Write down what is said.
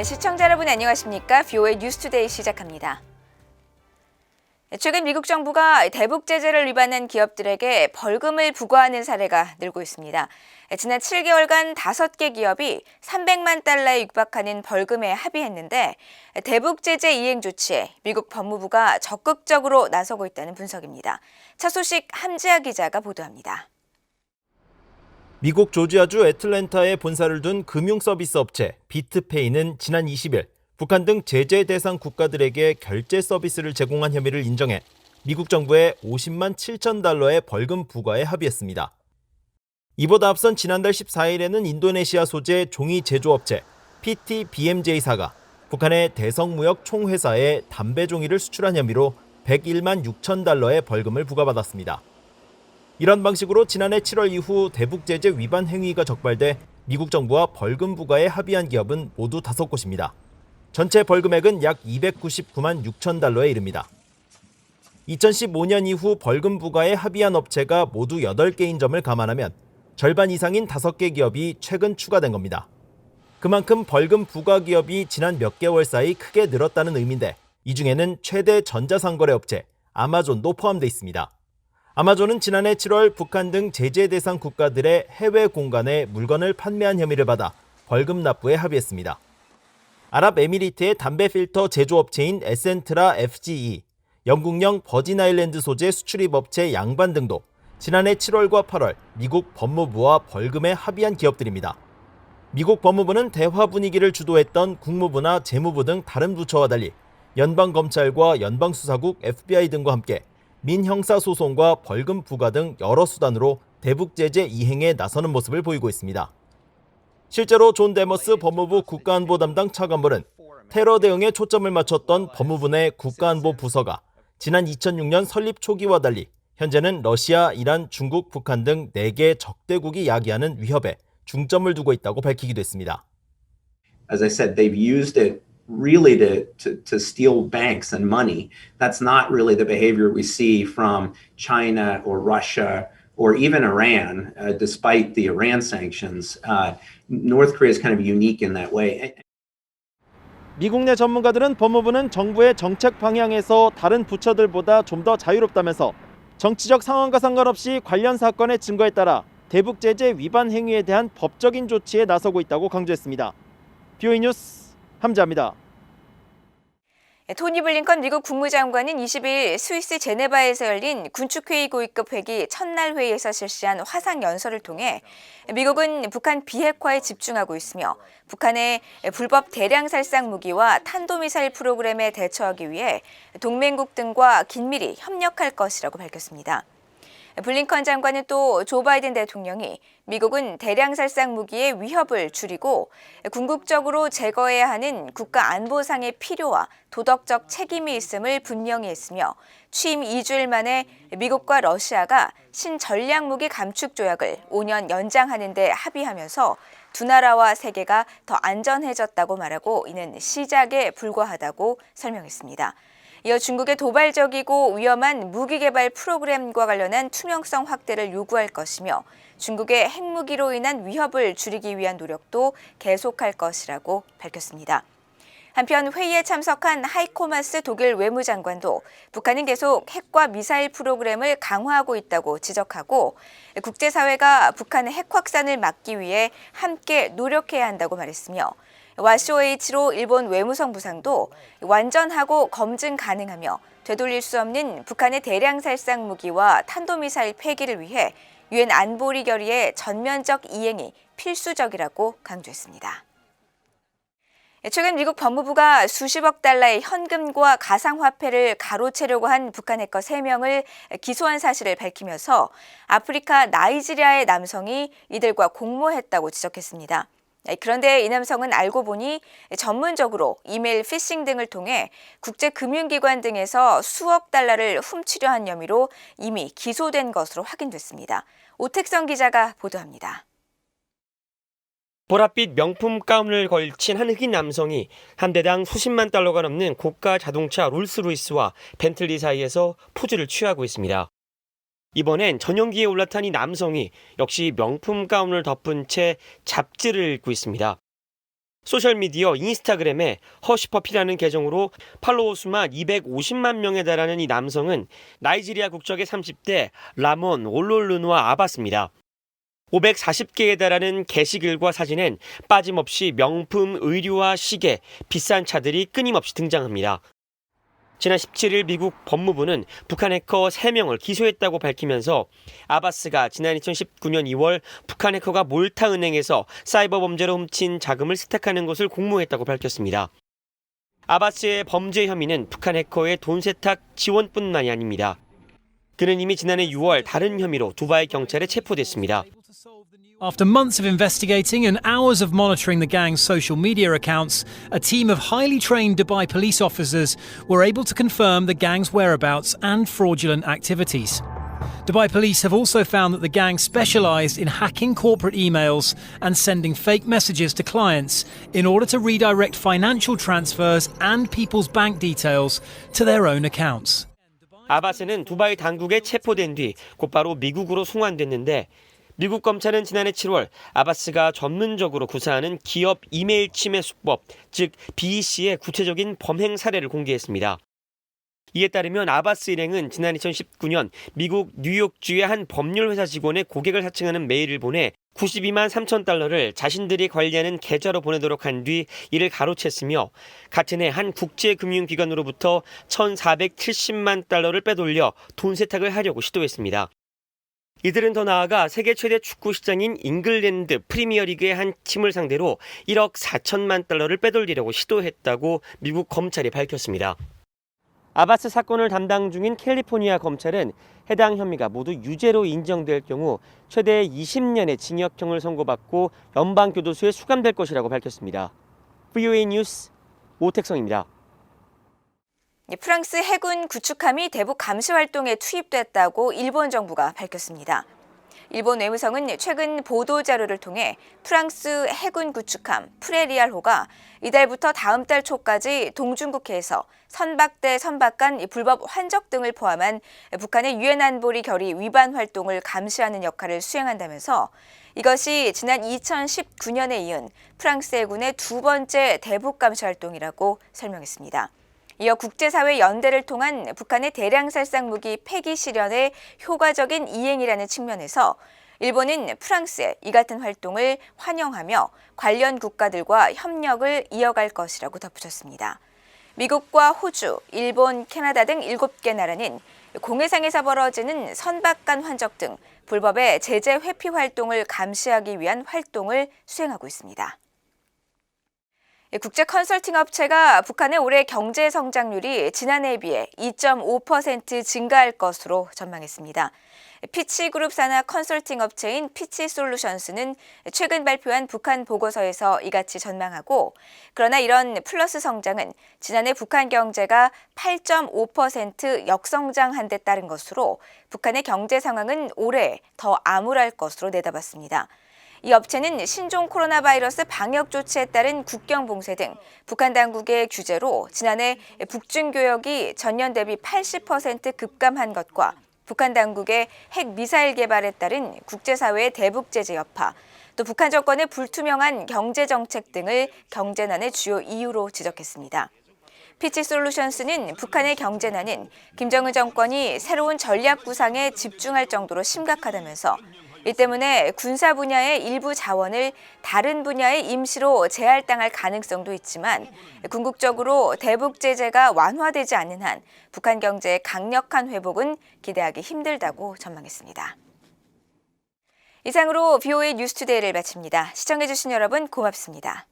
시청자 여러분 안녕하십니까? VOA 뉴스투데이 시작합니다. 최근 미국 정부가 대북 제재를 위반한 기업들에게 벌금을 부과하는 사례가 늘고 있습니다. 지난 7개월간 5개 기업이 300만 달러에 육박하는 벌금에 합의했는데 대북 제재 이행 조치에 미국 법무부가 적극적으로 나서고 있다는 분석입니다. 첫 소식 함지아 기자가 보도합니다. 미국 조지아주 애틀랜타에 본사를 둔 금융 서비스 업체 비트페이는 지난 20일 북한 등 제재 대상 국가들에게 결제 서비스를 제공한 혐의를 인정해 미국 정부에 50만 7천 달러의 벌금 부과에 합의했습니다. 이보다 앞선 지난달 14일에는 인도네시아 소재 종이 제조업체 PTBMJ사가 북한의 대성무역 총회사에 담배 종이를 수출한 혐의로 101만 6천 달러의 벌금을 부과받았습니다. 이런 방식으로 지난해 7월 이후 대북 제재 위반 행위가 적발돼 미국 정부와 벌금 부과에 합의한 기업은 모두 5곳입니다. 전체 벌금액은 약 299만 6천 달러에 이릅니다. 2015년 이후 벌금 부과에 합의한 업체가 모두 8개인 점을 감안하면 절반 이상인 5개 기업이 최근 추가된 겁니다. 그만큼 벌금 부과 기업이 지난 몇 개월 사이 크게 늘었다는 의미인데 이 중에는 최대 전자상거래 업체 아마존도 포함돼 있습니다. 아마존은 지난해 7월 북한 등 제재 대상 국가들의 해외 공간에 물건을 판매한 혐의를 받아 벌금 납부에 합의했습니다. 아랍에미리트의 담배 필터 제조업체인 에센트라 FGE, 영국령 버진아일랜드 소재 수출입 업체 양반 등도 지난해 7월과 8월 미국 법무부와 벌금에 합의한 기업들입니다. 미국 법무부는 대화 분위기를 주도했던 국무부나 재무부 등 다른 부처와 달리 연방검찰과 연방수사국 FBI 등과 함께 민형사소송과 벌금 부과 등 여러 수단으로 대북 제재 이행에 나서는 모습을 보이고 있습니다. 실제로 존 데머스 법무부 국가안보 담당 차관보는 테러 대응에 초점을 맞췄던 법무부 내 국가안보 부서가 지난 2006년 설립 초기와 달리 현재는 러시아, 이란, 중국, 북한 등 4개 적대국이 야기하는 위협에 중점을 두고 있다고 밝히기도 했습니다. As I said, they've used it really to steal banks and money. That's not really the behavior we see from China or Russia or even Iran, despite the Iran sanctions. North Korea is kind of unique in that way. 미국 내 전문가들은 법무부는 정부의 정책 방향에서 다른 부처들보다 좀 더 자유롭다면서 정치적 상황과 상관없이 관련 사건의 증거에 따라 대북 제재 위반 행위에 대한 법적인 조치에 나서고 있다고 강조했습니다. VOA 뉴스 함지아입니다. 토니 블링컨 미국 국무장관은 20일 스위스 제네바에서 열린 군축회의 고위급 회기 첫날 회의에서 실시한 화상연설을 통해 미국은 북한 비핵화에 집중하고 있으며 북한의 불법 대량 살상 무기와 탄도미사일 프로그램에 대처하기 위해 동맹국 등과 긴밀히 협력할 것이라고 밝혔습니다. 블링컨 장관은 또 조 바이든 대통령이 미국은 대량 살상 무기의 위협을 줄이고 궁극적으로 제거해야 하는 국가 안보상의 필요와 도덕적 책임이 있음을 분명히 했으며 취임 2주일 만에 미국과 러시아가 신전략무기 감축 조약을 5년 연장하는 데 합의하면서 두 나라와 세계가 더 안전해졌다고 말하고 이는 시작에 불과하다고 설명했습니다. 이어 중국의 도발적이고 위험한 무기 개발 프로그램과 관련한 투명성 확대를 요구할 것이며 중국의 핵무기로 인한 위협을 줄이기 위한 노력도 계속할 것이라고 밝혔습니다. 한편 회의에 참석한 하이코 마스 독일 외무장관도 북한은 계속 핵과 미사일 프로그램을 강화하고 있다고 지적하고 국제사회가 북한의 핵 확산을 막기 위해 함께 노력해야 한다고 말했으며 와쇼에이치로 일본 외무성 부상도 완전하고 검증 가능하며 되돌릴 수 없는 북한의 대량 살상 무기와 탄도미사일 폐기를 위해 유엔 안보리 결의의 전면적 이행이 필수적이라고 강조했습니다. 최근 미국 법무부가 수십억 달러의 현금과 가상화폐를 가로채려고 한 북한 해커 3명을 기소한 사실을 밝히면서 아프리카 나이지리아의 남성이 이들과 공모했다고 지적했습니다. 그런데 이 남성은 알고 보니 전문적으로 이메일 피싱 등을 통해 국제금융기관 등에서 수억 달러를 훔치려 한 혐의로 이미 기소된 것으로 확인됐습니다. 오택성 기자가 보도합니다. 보랏빛 명품 가운을 걸친 한 흑인 남성이 한 대당 수십만 달러가 넘는 고가 자동차 롤스로이스와 벤틀리 사이에서 포즈를 취하고 있습니다. 이번엔 전용기에 올라탄 이 남성이 역시 명품 가운을 덮은 채 잡지를 읽고 있습니다. 소셜미디어 인스타그램에 허쉬퍼피라는 계정으로 팔로워 수만 250만 명에 달하는 이 남성은 나이지리아 국적의 30대 라몬 올롤루누아 아바스입니다. 540개에 달하는 게시글과 사진엔 빠짐없이 명품, 의류와 시계, 비싼 차들이 끊임없이 등장합니다. 지난 17일 미국 법무부는 북한 해커 3명을 기소했다고 밝히면서 아바스가 지난 2019년 2월 북한 해커가 몰타은행에서 사이버 범죄로 훔친 자금을 세탁하는 것을 공모했다고 밝혔습니다. 아바스의 범죄 혐의는 북한 해커의 돈 세탁 지원뿐만이 아닙니다. 그는 이미 지난해 6월 다른 혐의로 두바이 경찰에 체포됐습니다. After months of investigating and hours of monitoring the gang's social media accounts, a team of highly trained Dubai police officers were able to confirm the gang's whereabouts and fraudulent activities. Dubai police have also found that the gang specialised in hacking corporate emails and sending fake messages to clients in order to redirect financial transfers and people's bank details to their own accounts. 아바스는 두바이 당국에 체포된 뒤 곧바로 미국으로 송환됐는데 미국 검찰은 지난해 7월 아바스가 전문적으로 구사하는 기업 이메일 침해 수법, 즉 BEC의 구체적인 범행 사례를 공개했습니다. 이에 따르면 아바스 일행은 지난 2019년 미국 뉴욕주의 한 법률회사 직원의 고객을 사칭하는 메일을 보내 92만 3천 달러를 자신들이 관리하는 계좌로 보내도록 한 뒤 이를 가로챘으며 같은 해 한 국제금융기관으로부터 1,470만 달러를 빼돌려 돈 세탁을 하려고 시도했습니다. 이들은 더 나아가 세계 최대 축구 시장인 잉글랜드 프리미어리그의 한 팀을 상대로 1억 4천만 달러를 빼돌리려고 시도했다고 미국 검찰이 밝혔습니다. 아바스 사건을 담당 중인 캘리포니아 검찰은 해당 혐의가 모두 유죄로 인정될 경우 최대 20년의 징역형을 선고받고 연방교도소에 수감될 것이라고 밝혔습니다. VOA 뉴스 오택성입니다. 프랑스 해군 구축함이 대북 감시 활동에 투입됐다고 일본 정부가 밝혔습니다. 일본 외무성은 최근 보도자료를 통해 프랑스 해군 구축함 프레리알호가 이달부터 다음 달 초까지 동중국해에서 선박대 선박간 불법 환적 등을 포함한 북한의 유엔 안보리 결의 위반 활동을 감시하는 역할을 수행한다면서 이것이 지난 2019년에 이은 프랑스 해군의 두 번째 대북 감시 활동이라고 설명했습니다. 이어 국제사회 연대를 통한 북한의 대량 살상 무기 폐기 실현의 효과적인 이행이라는 측면에서 일본은 프랑스의 이 같은 활동을 환영하며 관련 국가들과 협력을 이어갈 것이라고 덧붙였습니다. 미국과 호주, 일본, 캐나다 등 7개 나라는 공해상에서 벌어지는 선박 간 환적 등 불법의 제재 회피 활동을 감시하기 위한 활동을 수행하고 있습니다. 국제 컨설팅 업체가 북한의 올해 경제 성장률이 지난해에 비해 2.5% 증가할 것으로 전망했습니다. 피치그룹 산하 컨설팅 업체인 피치솔루션스는 최근 발표한 북한 보고서에서 이같이 전망하고, 그러나 이런 플러스 성장은 지난해 북한 경제가 8.5% 역성장한 데 따른 것으로 북한의 경제 상황은 올해 더 암울할 것으로 내다봤습니다. 이 업체는 신종 코로나 바이러스 방역 조치에 따른 국경 봉쇄 등 북한 당국의 규제로 지난해 북중 교역이 전년 대비 80% 급감한 것과 북한 당국의 핵 미사일 개발에 따른 국제사회의 대북 제재 여파, 또 북한 정권의 불투명한 경제 정책 등을 경제난의 주요 이유로 지적했습니다. 피치솔루션스는 북한의 경제난은 김정은 정권이 새로운 전략 구상에 집중할 정도로 심각하다면서 이 때문에 군사 분야의 일부 자원을 다른 분야에 임시로 제할당할 가능성도 있지만 궁극적으로 대북 제재가 완화되지 않는 한 북한 경제의 강력한 회복은 기대하기 힘들다고 전망했습니다. 이상으로 VOA 뉴스투데이를 마칩니다. 시청해주신 여러분 고맙습니다.